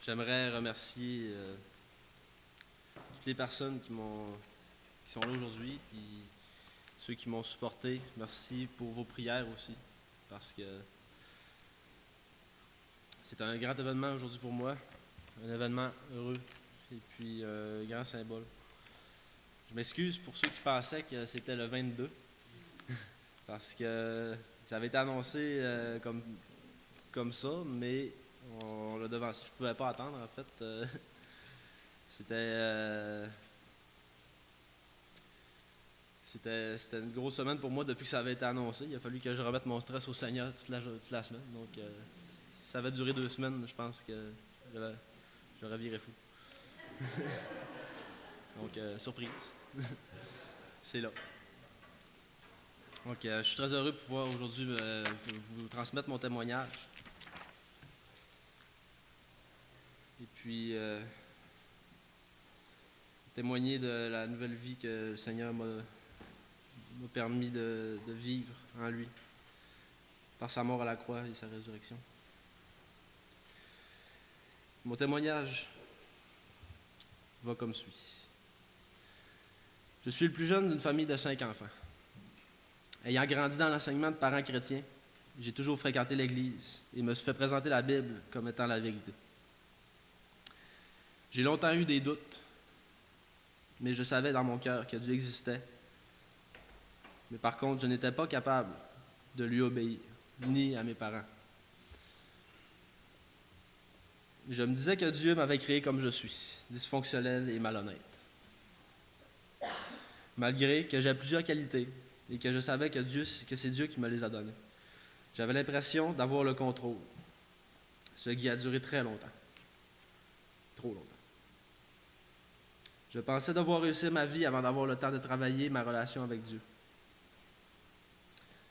J'aimerais remercier toutes les personnes qui sont là aujourd'hui, puis ceux qui m'ont supporté. Merci pour vos prières aussi, parce que c'est un grand événement aujourd'hui pour moi, un événement heureux, et puis un grand symbole. Je m'excuse pour ceux qui pensaient que c'était le 22, parce que ça avait été annoncé comme ça, mais on l'a devancé. Je ne pouvais pas attendre, en fait. C'était une grosse semaine pour moi depuis que ça avait été annoncé. Il a fallu que je remette mon stress au Seigneur toute la semaine. Donc, si ça avait duré 2 semaines, je pense que j'aurais viré fou. Donc, surprise. C'est là. Donc, je suis très heureux de pouvoir aujourd'hui vous transmettre mon témoignage. Et puis, témoigner de la nouvelle vie que le Seigneur m'a permis de vivre en lui, par sa mort à la croix et sa résurrection. Mon témoignage va comme suit. Je suis le plus jeune d'une famille de 5 enfants. Ayant grandi dans l'enseignement de parents chrétiens, j'ai toujours fréquenté l'Église et me suis fait présenter la Bible comme étant la vérité. J'ai longtemps eu des doutes, mais je savais dans mon cœur que Dieu existait. Mais par contre, je n'étais pas capable de lui obéir, ni à mes parents. Je me disais que Dieu m'avait créé comme je suis, dysfonctionnel et malhonnête. Malgré que j'ai plusieurs qualités et que je savais que c'est Dieu qui me les a données. J'avais l'impression d'avoir le contrôle, ce qui a duré très longtemps. Trop longtemps. Je pensais devoir réussir ma vie avant d'avoir le temps de travailler ma relation avec Dieu.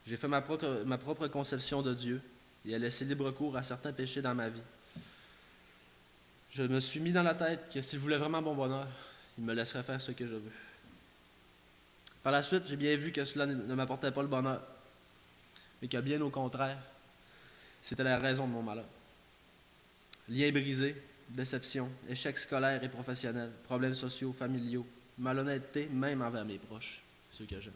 J'ai fait ma propre conception de Dieu et a laissé libre cours à certains péchés dans ma vie. Je me suis mis dans la tête que s'il voulait vraiment mon bonheur, il me laisserait faire ce que je veux. Par la suite, j'ai bien vu que cela ne m'apportait pas le bonheur, mais que bien au contraire, c'était la raison de mon malheur. Liens brisés, déception, échecs scolaires et professionnels, problèmes sociaux, familiaux, malhonnêteté, même envers mes proches, ceux que j'aime.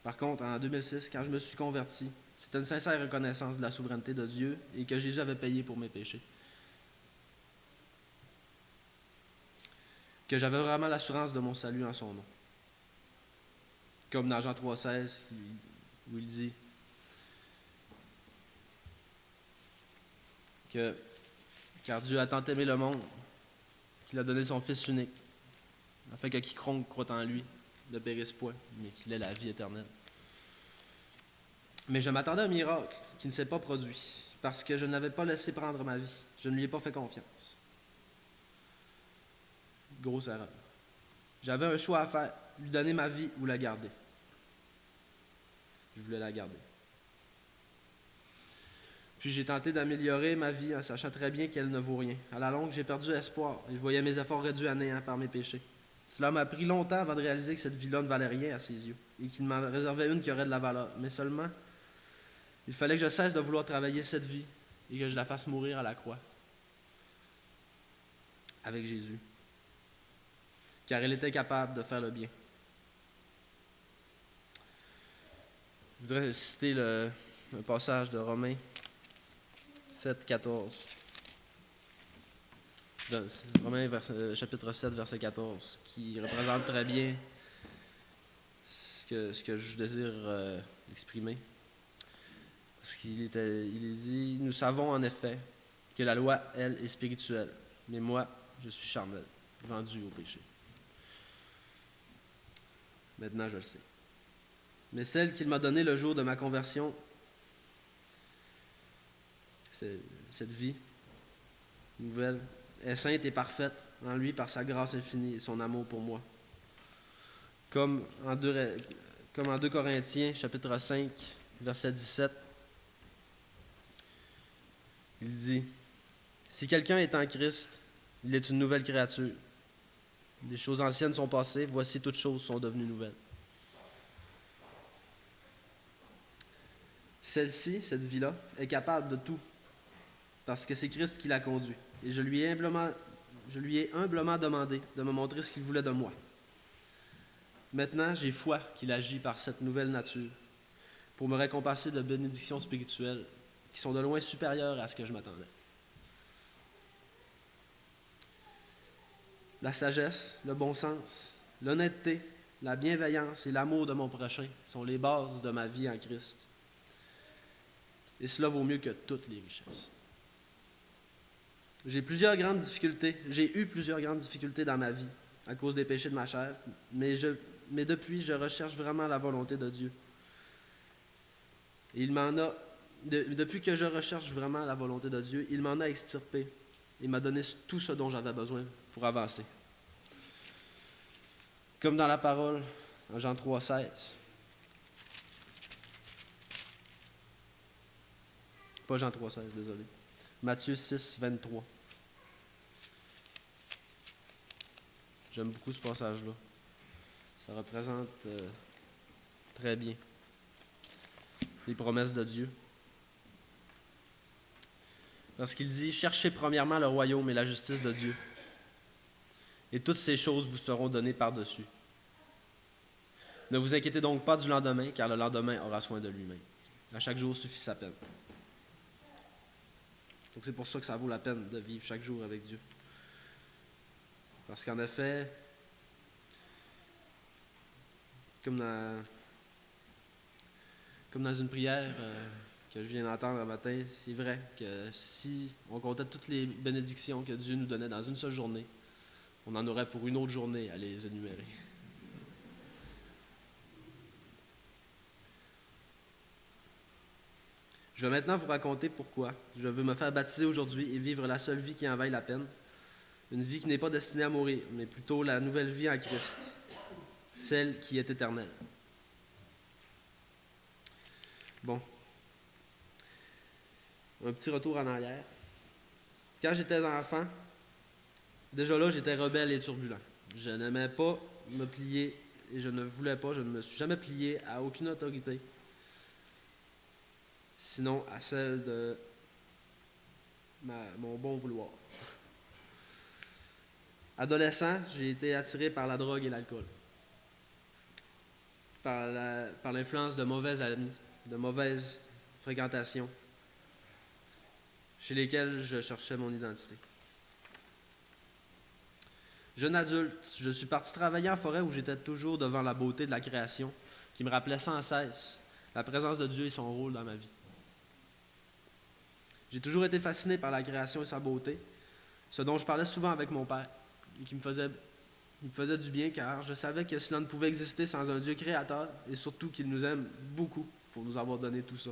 Par contre, en 2006, quand je me suis converti, c'était une sincère reconnaissance de la souveraineté de Dieu et que Jésus avait payé pour mes péchés. Que j'avais vraiment l'assurance de mon salut en son nom. Comme dans Jean 3,16, où il dit que car Dieu a tant aimé le monde qu'il a donné son Fils unique, afin que quiconque croit en lui ne périsse point, mais qu'il ait la vie éternelle. Mais je m'attendais à un miracle qui ne s'est pas produit, parce que je n'avais pas laissé prendre ma vie. Je ne lui ai pas fait confiance. Grosse erreur. J'avais un choix à faire, lui donner ma vie ou la garder. Je voulais la garder. Puis j'ai tenté d'améliorer ma vie en sachant très bien qu'elle ne vaut rien. À la longue, j'ai perdu espoir et je voyais mes efforts réduits à néant par mes péchés. Cela m'a pris longtemps avant de réaliser que cette vie-là ne valait rien à ses yeux et qu'il m'en réservait une qui aurait de la valeur. Mais seulement, il fallait que je cesse de vouloir travailler cette vie et que je la fasse mourir à la croix avec Jésus. Car il était capable de faire le bien. Je voudrais citer un passage de Romains 7, 14. Romains chapitre 7, verset 14, qui représente très bien ce que je désire exprimer. Parce il dit, nous savons en effet que la loi, elle, est spirituelle, mais moi, je suis charnel, vendu au péché. Maintenant, je le sais. Mais celle qu'il m'a donnée le jour de ma conversion, cette vie nouvelle, est sainte et parfaite en lui par sa grâce infinie et son amour pour moi. Comme en 2 Corinthiens, chapitre 5, verset 17, il dit « Si quelqu'un est en Christ, il est une nouvelle créature. Les choses anciennes sont passées, voici toutes choses sont devenues nouvelles. » Celle-ci, cette vie-là, est capable de tout, parce que c'est Christ qui l'a conduit. Et je lui ai humblement demandé de me montrer ce qu'il voulait de moi. Maintenant, j'ai foi qu'il agit par cette nouvelle nature pour me récompenser de bénédictions spirituelles qui sont de loin supérieures à ce que je m'attendais. La sagesse, le bon sens, l'honnêteté, la bienveillance et l'amour de mon prochain sont les bases de ma vie en Christ. Et cela vaut mieux que toutes les richesses. J'ai eu plusieurs grandes difficultés dans ma vie à cause des péchés de ma chair, mais depuis, je recherche vraiment la volonté de Dieu. Et depuis que je recherche vraiment la volonté de Dieu, il m'en a extirpé et m'a donné tout ce dont j'avais besoin pour avancer. Comme dans la parole, en Jean 3,16. Pas Jean 3,16, désolé. Matthieu 6,23. J'aime beaucoup ce passage-là. Ça représente très bien les promesses de Dieu. Parce qu'il dit, « Cherchez premièrement le royaume et la justice de Dieu, et toutes ces choses vous seront données par-dessus. Ne vous inquiétez donc pas du lendemain, car le lendemain aura soin de lui-même. À chaque jour suffit sa peine. » Donc c'est pour ça que ça vaut la peine de vivre chaque jour avec Dieu. Parce qu'en effet, comme dans une prière que je viens d'entendre un matin, c'est vrai que si on comptait toutes les bénédictions que Dieu nous donnait dans une seule journée, on en aurait pour une autre journée à les énumérer. Je vais maintenant vous raconter pourquoi je veux me faire baptiser aujourd'hui et vivre la seule vie qui en vaille la peine. Une vie qui n'est pas destinée à mourir, mais plutôt la nouvelle vie en Christ, celle qui est éternelle. Bon, un petit retour en arrière. Quand j'étais enfant, déjà là, j'étais rebelle et turbulent. Je n'aimais pas me plier et je ne me suis jamais plié à aucune autorité, sinon à celle de mon bon vouloir. Adolescent, j'ai été attiré par la drogue et l'alcool, par l'influence de mauvais amis, de mauvaises fréquentations, chez lesquelles je cherchais mon identité. Jeune adulte, je suis parti travailler en forêt où j'étais toujours devant la beauté de la création, qui me rappelait sans cesse la présence de Dieu et son rôle dans ma vie. J'ai toujours été fasciné par la création et sa beauté, ce dont je parlais souvent avec mon père, et qui me faisait du bien, car je savais que cela ne pouvait exister sans un Dieu créateur, et surtout qu'il nous aime beaucoup pour nous avoir donné tout ça.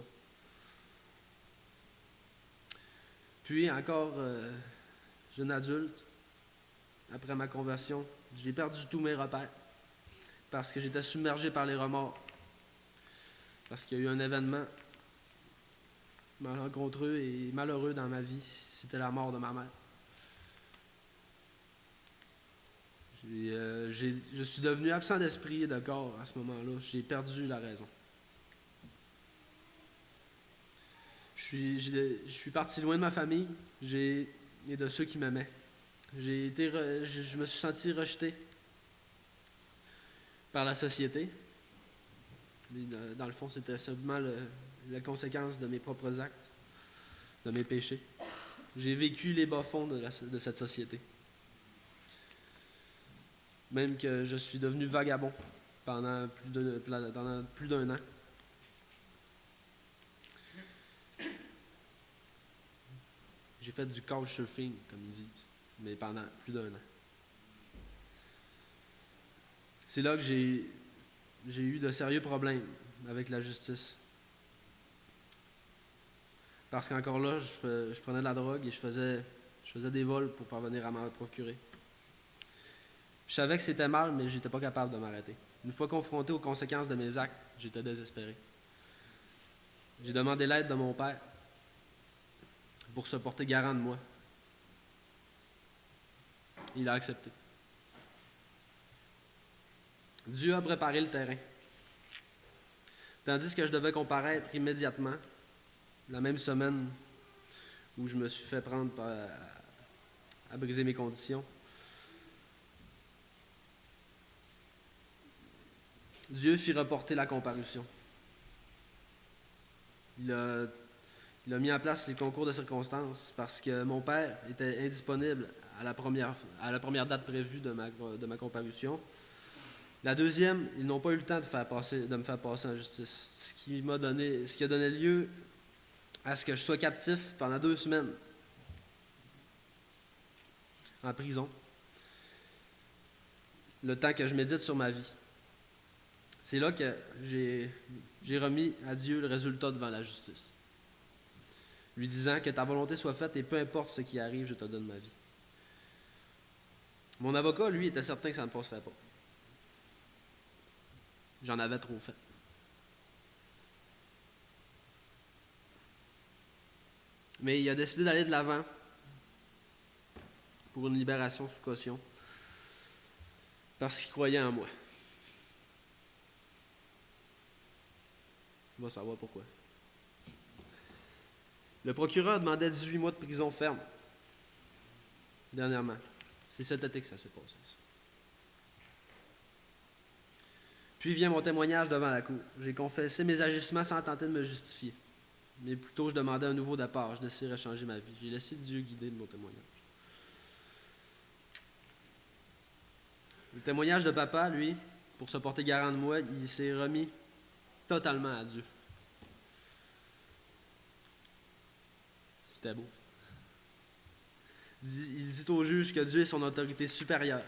Puis encore, jeune adulte, après ma conversion, j'ai perdu tous mes repères, parce que j'étais submergé par les remords, parce qu'il y a eu un événement malencontreux et malheureux dans ma vie, c'était la mort de ma mère. Je suis devenu absent d'esprit et de corps à ce moment-là. J'ai perdu la raison. Je suis parti loin de ma famille et de ceux qui m'aimaient. Je me suis senti rejeté par la société. Dans le fond, c'était simplement la conséquence de mes propres actes, de mes péchés. J'ai vécu les bas-fonds de cette société. Même que je suis devenu vagabond pendant plus d'un an. J'ai fait du couchsurfing, comme ils disent, mais pendant plus d'un an. C'est là que j'ai eu de sérieux problèmes avec la justice. Parce qu'encore là, je prenais de la drogue et je faisais des vols pour parvenir à m'en procurer. Je savais que c'était mal, mais je n'étais pas capable de m'arrêter. Une fois confronté aux conséquences de mes actes, j'étais désespéré. J'ai demandé l'aide de mon père pour se porter garant de moi. Il a accepté. Dieu a préparé le terrain. Tandis que je devais comparaître immédiatement, la même semaine où je me suis fait prendre à briser mes conditions. Dieu fit reporter la comparution. Il a mis en place les concours de circonstances parce que mon père était indisponible à la première date prévue de ma comparution. La deuxième, ils n'ont pas eu le temps de me faire passer en justice, ce qui a donné lieu à ce que je sois captif pendant 2 semaines en prison, le temps que je médite sur ma vie. C'est là que j'ai remis à Dieu le résultat devant la justice, lui disant que ta volonté soit faite et peu importe ce qui arrive, je te donne ma vie. Mon avocat, lui, était certain que ça ne passerait pas. J'en avais trop fait. Mais il a décidé d'aller de l'avant pour une libération sous caution parce qu'il croyait en moi. On va savoir pourquoi. Le procureur demandait 18 mois de prison ferme. Dernièrement. C'est cet été que ça s'est passé. Ça. Puis vient mon témoignage devant la cour. J'ai confessé mes agissements sans tenter de me justifier. Mais plutôt, je demandais un nouveau départ. Je désirais changer ma vie. J'ai laissé Dieu guider de mon témoignage. Le témoignage de papa, lui, pour se porter garant de moi, il s'est remis totalement à Dieu. C'était beau. Il dit au juge que Dieu est son autorité supérieure.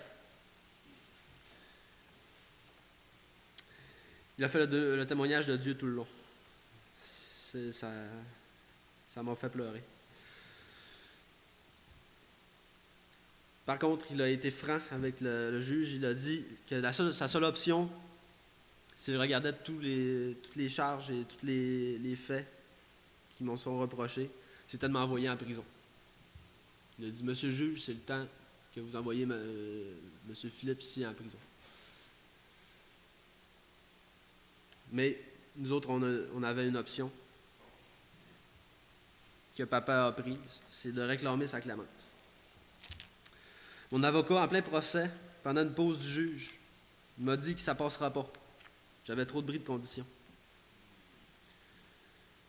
Il a fait le témoignage de Dieu tout le long. Ça m'a fait pleurer. Par contre, il a été franc avec le juge. Il a dit que sa seule option, c'est de regarder toutes les charges et tous les faits qui m'en sont reprochés, c'était de m'envoyer en prison. Il a dit, Monsieur le juge, c'est le temps que vous envoyez Monsieur Philippe ici en prison. Mais nous autres, on avait une option que papa a prise, c'est de réclamer sa clémence. Mon avocat, en plein procès, pendant une pause du juge, m'a dit que ça ne passera pas. J'avais trop de bris de conditions.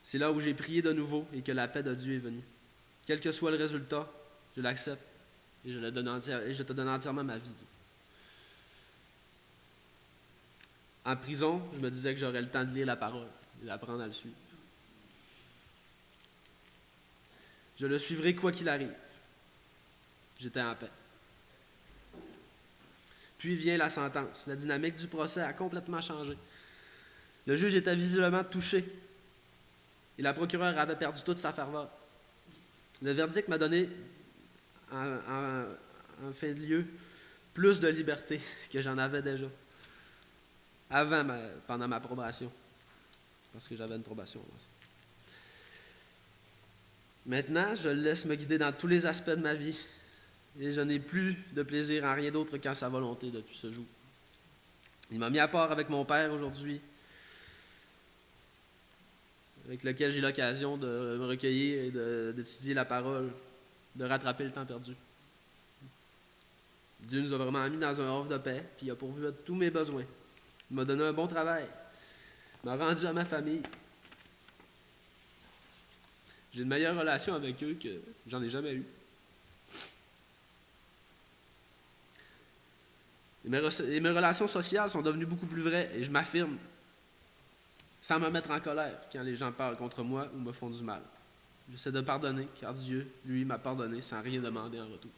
C'est là où j'ai prié de nouveau et que la paix de Dieu est venue. Quel que soit le résultat, je l'accepte et je te donne entièrement ma vie. En prison, je me disais que j'aurais le temps de lire la parole et d'apprendre à le suivre. Je le suivrai quoi qu'il arrive. J'étais en paix. Puis vient la sentence. La dynamique du procès a complètement changé. Le juge était visiblement touché et la procureure avait perdu toute sa ferveur. Le verdict m'a donné, en fin de lieu, plus de liberté que j'en avais déjà. Pendant ma probation. Parce que j'avais une probation avant ça. Maintenant, je le laisse me guider dans tous les aspects de ma vie. Et je n'ai plus de plaisir en rien d'autre qu'en sa volonté depuis ce jour. Il m'a mis à part avec mon père aujourd'hui, avec lequel j'ai l'occasion de me recueillir et d'étudier la parole, de rattraper le temps perdu. Dieu nous a vraiment mis dans un havre de paix, puis il a pourvu à tous mes besoins. Il m'a donné un bon travail. Il m'a rendu à ma famille. J'ai une meilleure relation avec eux que j'en ai jamais eu. Et mes relations sociales sont devenues beaucoup plus vraies et je m'affirme sans me mettre en colère quand les gens parlent contre moi ou me font du mal. J'essaie de pardonner car Dieu, lui, m'a pardonné sans rien demander en retour.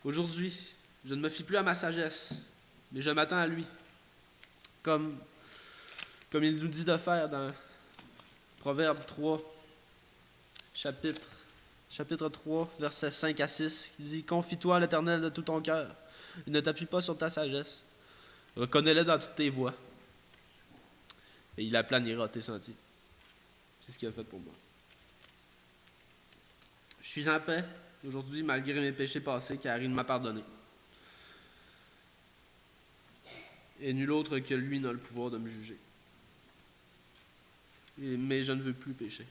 Aujourd'hui, je ne me fie plus à ma sagesse, mais je m'attends à lui, comme il nous dit de faire dans Proverbe 3, chapitre 3, versets 5 à 6, qui dit « Confie-toi à l'Éternel de tout ton cœur, et ne t'appuie pas sur ta sagesse. Reconnais-le dans toutes tes voies, et il aplanira tes sentiers. » C'est ce qu'il a fait pour moi. Je suis en paix aujourd'hui, malgré mes péchés passés, car il m'a pardonné. Et nul autre que lui n'a le pouvoir de me juger. mais je ne veux plus pécher.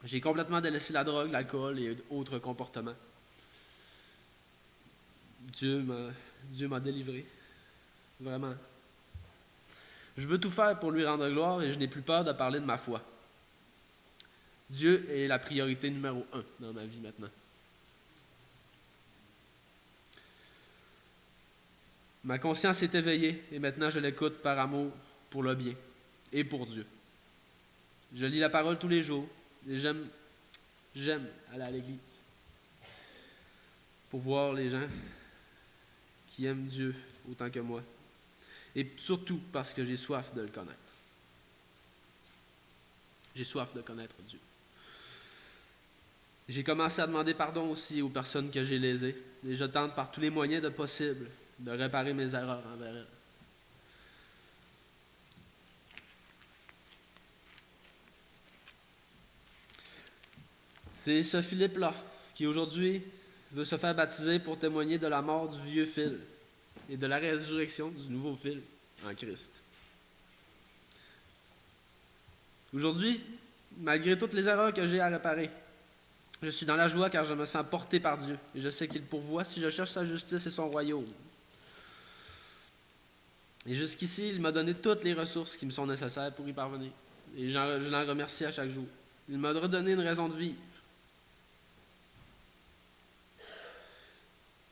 J'ai complètement délaissé la drogue, l'alcool et autres comportements. Dieu m'a délivré. Vraiment. Je veux tout faire pour lui rendre gloire et je n'ai plus peur de parler de ma foi. Dieu est la priorité numéro 1 dans ma vie maintenant. Ma conscience est éveillée et maintenant je l'écoute par amour pour le bien et pour Dieu. Je lis la parole tous les jours et j'aime aller à l'église pour voir les gens qui aiment Dieu autant que moi et surtout parce que j'ai soif de le connaître. J'ai soif de connaître Dieu. J'ai commencé à demander pardon aussi aux personnes que j'ai lésées et je tente par tous les moyens de possible de réparer mes erreurs envers elles. C'est ce Philippe-là qui aujourd'hui veut se faire baptiser pour témoigner de la mort du vieux Phil et de la résurrection du nouveau Phil en Christ. Aujourd'hui, malgré toutes les erreurs que j'ai à réparer, je suis dans la joie car je me sens porté par Dieu et je sais qu'il pourvoit si je cherche sa justice et son royaume. Et jusqu'ici, il m'a donné toutes les ressources qui me sont nécessaires pour y parvenir. Et je l'en remercie à chaque jour. Il m'a redonné une raison de vivre.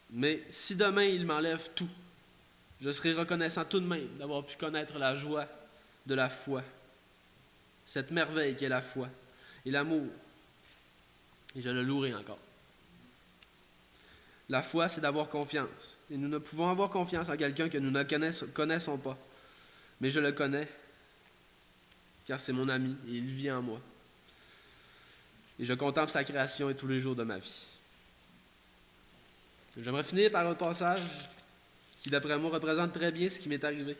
Mais si demain il m'enlève tout, je serai reconnaissant tout de même d'avoir pu connaître la joie de la foi, cette merveille qu'est la foi et l'amour. Et je le louerai encore. La foi, c'est d'avoir confiance. Et nous ne pouvons avoir confiance en quelqu'un que nous ne connaissons pas. Mais je le connais, car c'est mon ami et il vit en moi. Et je contemple sa création et tous les jours de ma vie. J'aimerais finir par un passage qui, d'après moi, représente très bien ce qui m'est arrivé.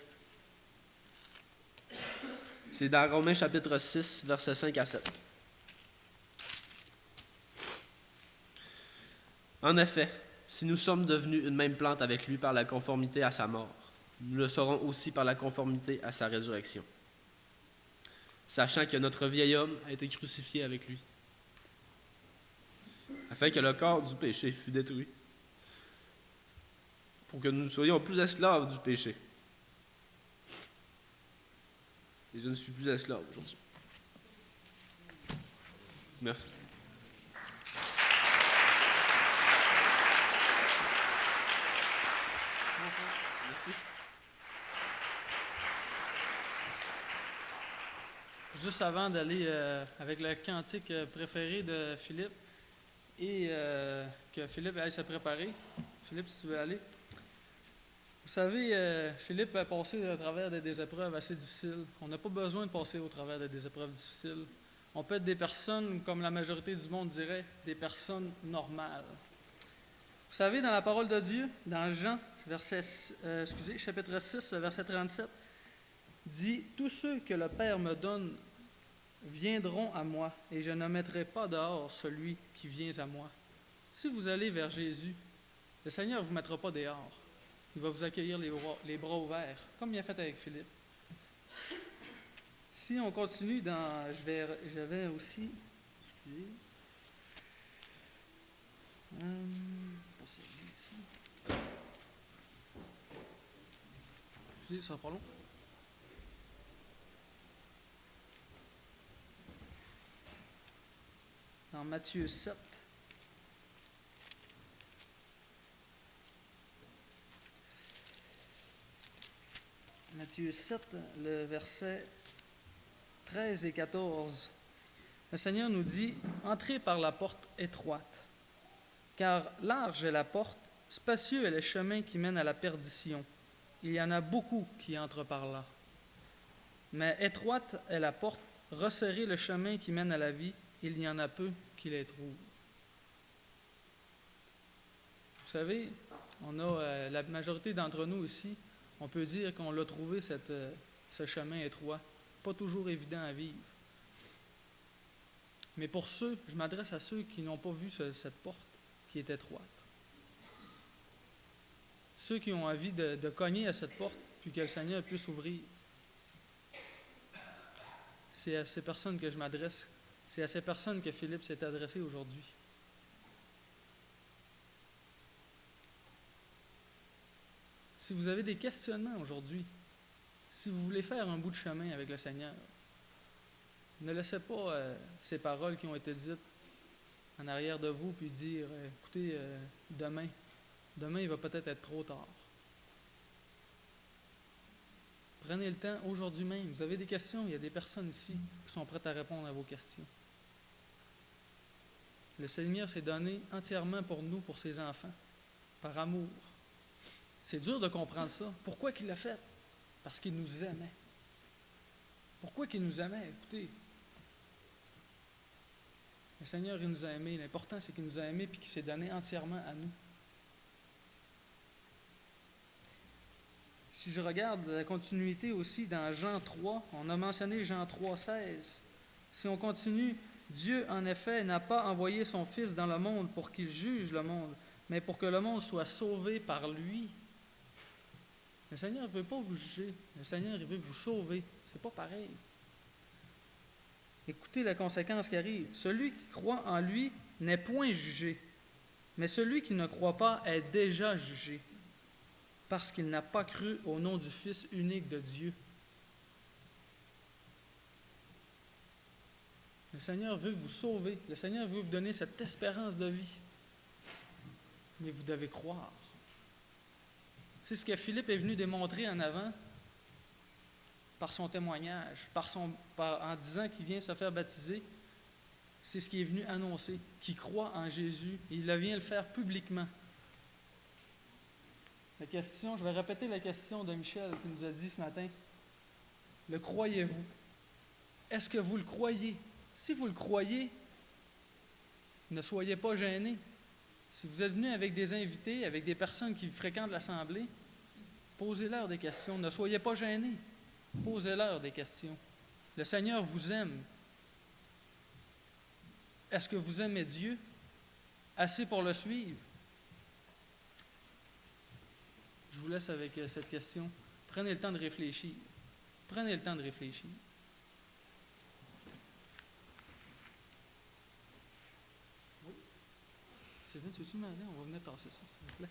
C'est dans Romains chapitre 6, versets 5 à 7. En effet, si nous sommes devenus une même plante avec lui par la conformité à sa mort, nous le serons aussi par la conformité à sa résurrection. Sachant que notre vieil homme a été crucifié avec lui, afin que le corps du péché fût détruit, pour que nous ne soyons plus esclaves du péché. Et je ne suis plus esclave aujourd'hui. Merci. Merci. Juste avant d'aller avec le cantique préféré de Philippe et que Philippe aille se préparer. Philippe, si tu veux aller. Vous savez, Philippe a passé à travers des épreuves assez difficiles. On n'a pas besoin de passer au travers des épreuves difficiles. On peut être des personnes, comme la majorité du monde dirait, des personnes normales. Vous savez, dans la parole de Dieu, dans Jean, chapitre 6, verset 37, dit « Tous ceux que le Père me donne viendront à moi, et je ne mettrai pas dehors celui qui vient à moi. » Si vous allez vers Jésus, le Seigneur ne vous mettra pas dehors. Il va vous accueillir les bras ouverts, comme il a fait avec Philippe. Si on continue dans... J'avais aussi... Excusez. Excusez, ça sera pas long. Dans Matthieu 7. Matthieu 7, le verset 13 et 14. Le Seigneur nous dit « Entrez par la porte étroite, car large est la porte, spacieux est le chemin qui mène à la perdition. Il y en a beaucoup qui entrent par là. Mais étroite est la porte, resserré le chemin qui mène à la vie, il y en a peu qui les trouvent. » Vous savez, on a la majorité d'entre nous ici, on peut dire qu'on l'a trouvé, ce chemin étroit. Pas toujours évident à vivre. Mais pour ceux, je m'adresse à ceux qui n'ont pas vu cette porte qui est étroite. Ceux qui ont envie de cogner à cette porte, puis que le Seigneur puisse ouvrir. c'est à ces personnes que je m'adresse. C'est à ces personnes que Philippe s'est adressé aujourd'hui. Si vous avez des questionnements aujourd'hui, si vous voulez faire un bout de chemin avec le Seigneur, ne laissez pas ces paroles qui ont été dites en arrière de vous puis dire écoutez, demain il va peut-être être trop tard. Prenez le temps aujourd'hui même. Vous avez des questions, il y a des personnes ici qui sont prêtes à répondre à vos questions. Le Seigneur s'est donné entièrement pour nous, pour ses enfants, par amour. C'est dur de comprendre ça. Pourquoi qu'il l'a fait? Parce qu'il nous aimait. Pourquoi qu'il nous aimait? Écoutez, le Seigneur, il nous a aimés. L'important, c'est qu'il nous a aimés et qu'il s'est donné entièrement à nous. Si je regarde la continuité aussi dans Jean 3, on a mentionné Jean 3, 16. Si on continue, Dieu, en effet, n'a pas envoyé son Fils dans le monde pour qu'il juge le monde, mais pour que le monde soit sauvé par lui. Le Seigneur ne veut pas vous juger. Le Seigneur, il veut vous sauver. C'est pas pareil. Écoutez la conséquence qui arrive. Celui qui croit en lui n'est point jugé, mais celui qui ne croit pas est déjà jugé, parce qu'il n'a pas cru au nom du Fils unique de Dieu. Le Seigneur veut vous sauver. Le Seigneur veut vous donner cette espérance de vie. Mais vous devez croire. C'est ce que Philippe est venu démontrer en avant par son témoignage, en disant qu'il vient se faire baptiser. C'est ce qu'il est venu annoncer, qu'il croit en Jésus et il vient le faire publiquement. La question, je vais répéter la question de Michel qui nous a dit ce matin. Le croyez-vous? Est-ce que vous le croyez? Si vous le croyez, ne soyez pas gênés. Si vous êtes venus avec des invités, avec des personnes qui fréquentent l'Assemblée, posez-leur des questions. Ne soyez pas gênés. Posez-leur des questions. Le Seigneur vous aime. Est-ce que vous aimez Dieu assez pour le suivre? Je vous laisse avec cette question. Prenez le temps de réfléchir. Prenez le temps de réfléchir. Oui. Sylvain, tu veux-tu demander? On va venir tasser ça, s'il vous plaît.